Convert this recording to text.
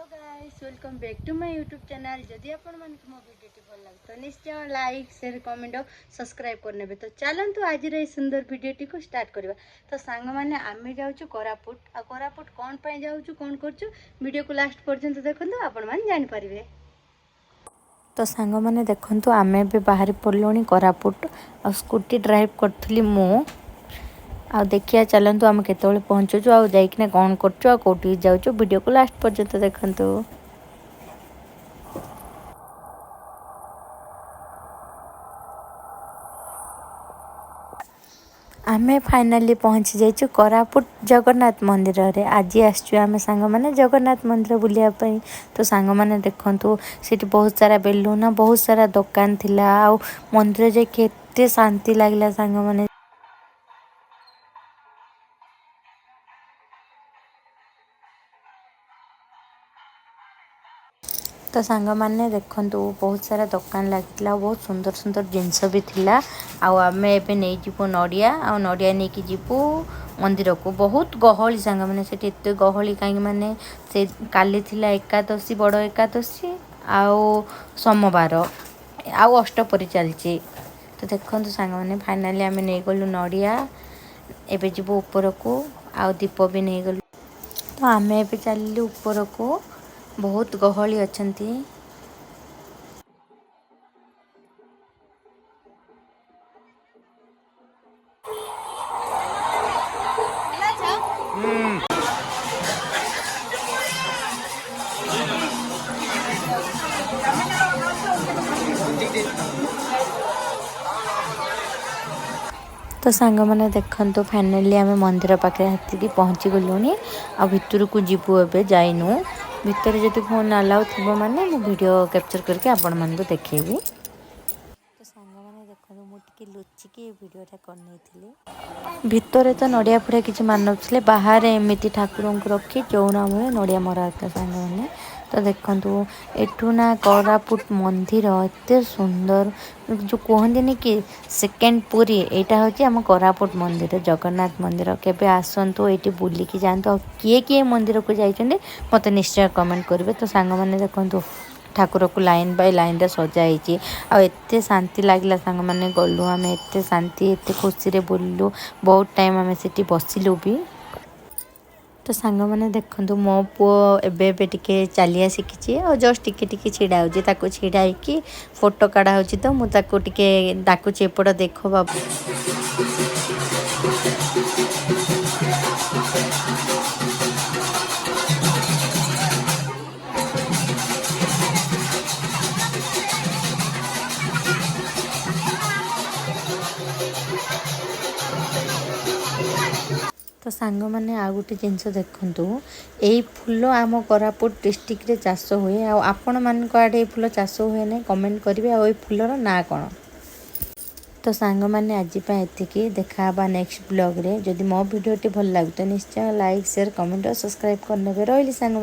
Hello guys welcome back to my YouTube channel. जदि आपण मन मो वीडियो भल लगे तो निश्चय लाइक शेयर कमेंट और सब्सक्राइब करने। तो चलतु आज सुंदर वीडियोटी को स्टार्ट करवा। तो सांग मैंने आम जाऊँ कोरापुट आ कोरापुट कौन पाई जाऊँ कौन कर वीडियो को लास्ट पर्यंत देखो आपण मैंने जानीपारे। तो सांग मैंने देखु आम भी बाहरी पड़लुणी कोरापुट आ स्कूटी ड्राइव करी मु आ देखिए चलतु आम केतवे पहुँचुचु आ जाइकिना कौन कर कौटी जाऊँ वीडियो को लास्ट पर्यंत देखंतु। आमे फाइनाली पहुँची जाइछु कोरापुट जगन्नाथ मंदिर रे। आज आसछु आमे सांग माने जगन्नाथ मंदिर बुलिया पई। तो सांग माने देखंतु सिटी बहुत सारा बेलून बहुत सारा दुकान थिला आ मंदिर जे केते शांति लागला सांग माने। तो सांग मैंने देखु बहुत सारा दुकान लगी बहुत सुंदर सुंदर जिनस भी थिला। आम एबे नहीं जीवु नड़िया आ नड़िया नहीं कि जीवु मंदिर को। बहुत गहली सांग मैंने से एत गहली कहीं माने से काली थिला एकादशी बड़ एकादशी आउ सोमवार आउ अष्टपरी चलची। तो देखो सांग मैंने फाइनाली आम नहीं गलु नड़िया एबे जीवु ऊपर को आउ दीप भी नहीं गलु। तो आम एबे चलिलु ऊपर को बहुत गहली अछंती। तो सांग मैंने देखु फाइनाली आम मंदिर पाखे हाथी पहुँची गलुनी आ भितर को जीवु एबे जाइनु। भितर जब फोन अलाउ थी माने मु वीडियो कैप्चर करके आपण मन को देखेबी। तो सांग मैंने देखो मुझे लुचिकी वीडियोटा कर भितर तो नड़िया फड़िया किसी मान ना बाहर एमती ठाकुर को रखी चौना मुहे नड़िया मरा था सांग मैंने। तो देखु एठू ना कोरापुट मंदिर एत सुंदर जो कहते कि सेकेंड पुरी यहाँ हूँ आम कोरापुट मंदिर जगन्नाथ मंदिर। केबे आसतु ये बुलिकी जातु किए किए मंदिर को जाइए मत निश्चय कमेंट करेंगे। तो सांग मैंने देखु ठाकुर को लाइन बाय लाइन रे सजाई आते शांति लगला सांग मैंने गलु आम एत शांति एत खुशी रे बुललु बहुत टाइम आम से बसिलु भी। तो सांग मैंने देखु मो पु एबे टिके चलिया शिखी और जस्ट टिके छिड़ा हो छिड़ा कि फोटो काढ़ा हो। तो मुझे डाकुची एपट देख बाबू। तो सांग मैंने आ गोटे जिनस देखु यही फूल आम कोरापुट डिस्ट्रिक्ट रे चाष हुए आपण मान आड़े फूल चाष हुए ना कमेंट करेंगे आ फूलर ना कौन। तो सांग मैंने आज ये देखा नेक्स्ट ब्लॉग रे। जदि मो वीडियोटी भल लगे तो निश्चय लाइक शेयर कमेंट और सब्सक्राइब करने रही सांग।